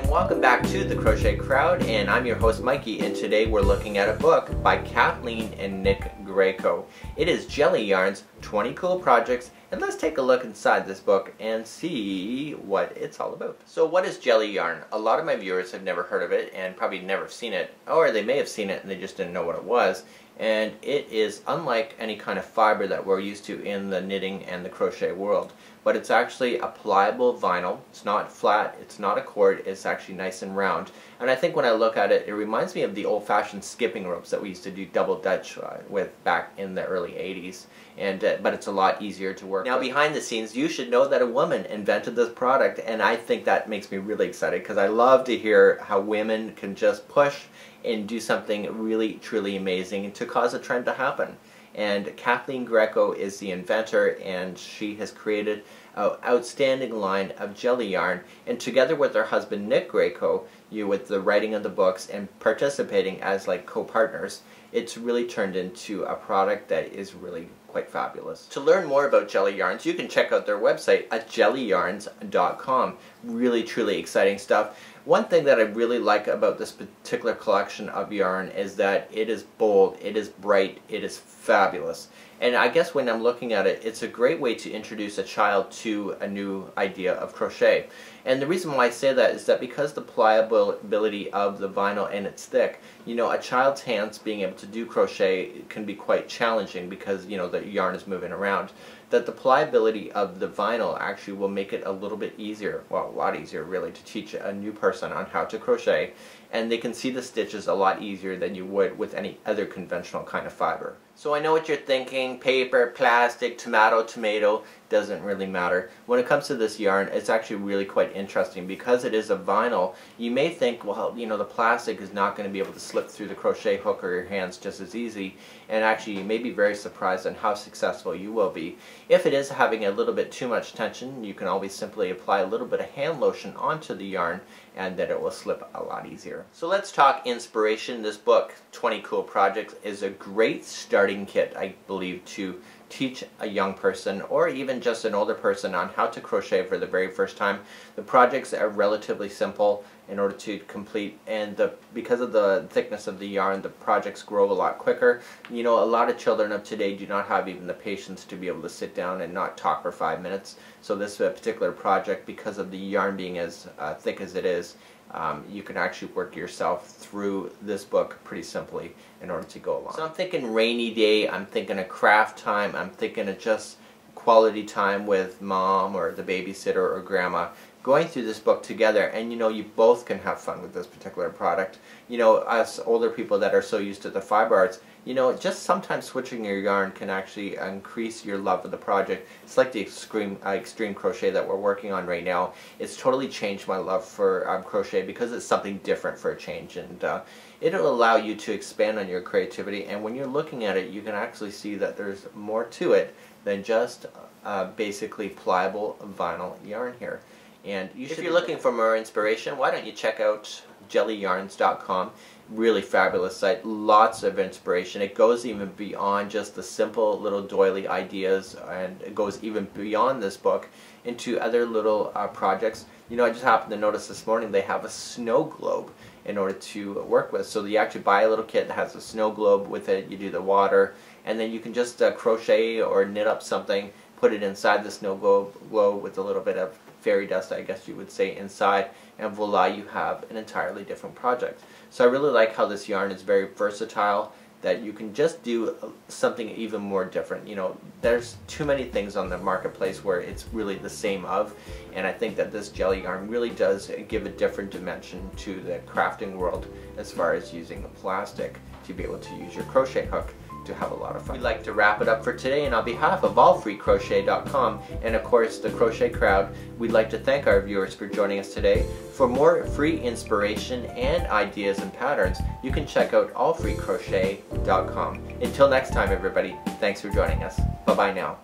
welcome back to the Crochet Crowd, and I'm your host Mikey, and today we're looking at a book by Kathleen and Nick Greco. It is Jelly Yarns, 20 Cool Projects, and let's take a look inside this book and see what it's all about. So what is jelly yarn? A lot of my viewers have never heard of it and probably never seen it, or they may have seen it and they just didn't know what it was. And it is unlike any kind of fiber that we're used to in the knitting and the crochet world. But it's actually a pliable vinyl. It's not flat, it's not a cord, it's actually nice and round. And I think when I look at it, it reminds me of the old-fashioned skipping ropes that we used to do double dutch with back in the early 80s. But it's a lot easier to work with. Now behind the scenes, you should know that a woman invented this product, and I think that makes me really excited because I love to hear how women can just push and do something really truly amazing to cause a trend to happen. And Kathleen Greco is the inventor, and she has created an outstanding line of jelly yarn, and together with her husband Nick Greco, with the writing of the books and participating as like co-partners, it's really turned into a product that is really quite fabulous. To learn more about jelly yarns, you can check out their website at jellyyarns.com. Really truly exciting stuff. One thing that I really like about this particular collection of yarn is that it is bold, it is bright, it is fabulous. And I guess when I'm looking at it, it's a great way to introduce a child to a new idea of crochet. And the reason why I say that is that because the pliability of the vinyl and it's thick, a child's hands being able to do crochet can be quite challenging because, the yarn is moving around. That the pliability of the vinyl actually will make it a little bit easier, well, a lot easier really, to teach a new person on how to crochet, and they can see the stitches a lot easier than you would with any other conventional kind of fiber. So I know what you're thinking, paper, plastic, tomato, doesn't really matter. When it comes to this yarn, it's actually really quite interesting because it is a vinyl. You may think, well, the plastic is not going to be able to slip through the crochet hook or your hands just as easy, and actually you may be very surprised on how successful you will be. If it is having a little bit too much tension, you can always simply apply a little bit of hand lotion onto the yarn, and then it will slip a lot easier. So let's talk inspiration. This book, 20 Cool Projects, is a great starting kit, I believe, to teach a young person or even just an older person on how to crochet for the very first time. The projects are relatively simple in order to complete, and because of the thickness of the yarn, the projects grow a lot quicker. A lot of children of today do not have even the patience to be able to sit down and not talk for 5 minutes. So this particular project, because of the yarn being as thick as it is, you can actually work yourself through this book pretty simply in order to go along. So I'm thinking rainy day, I'm thinking of craft time, I'm thinking of just quality time with mom or the babysitter or grandma, going through this book together, and you both can have fun with this particular product. Us older people that are so used to the fiber arts, just sometimes switching your yarn can actually increase your love of the project. It's like the extreme crochet that we're working on right now. It's totally changed my love for crochet because it's something different for a change, and it'll allow you to expand on your creativity, and when you're looking at it, you can actually see that there's more to it than just basically pliable vinyl yarn here. And if you're looking for more inspiration, why don't you check out jellyyarns.com. Really fabulous site, lots of inspiration. It goes even beyond just the simple little doily ideas, and it goes even beyond this book into other little projects. I just happened to notice this morning they have a snow globe in order to work with. So you actually buy a little kit that has a snow globe with it, you do the water, and then you can just crochet or knit up something, put it inside the snow globe with a little bit of fairy dust, I guess you would say, inside, and voila, you have an entirely different project. So I really like how this yarn is very versatile, that you can just do something even more different. There's too many things on the marketplace where it's really the same of, and I think that this jelly yarn really does give a different dimension to the crafting world as far as using the plastic to be able to use your crochet hook to have a lot of fun. We'd like to wrap it up for today, and on behalf of AllFreeCrochet.com and of course the Crochet Crowd, we'd like to thank our viewers for joining us today. For more free inspiration and ideas and patterns, you can check out AllFreeCrochet.com. Until next time, everybody, thanks for joining us. Bye-bye now.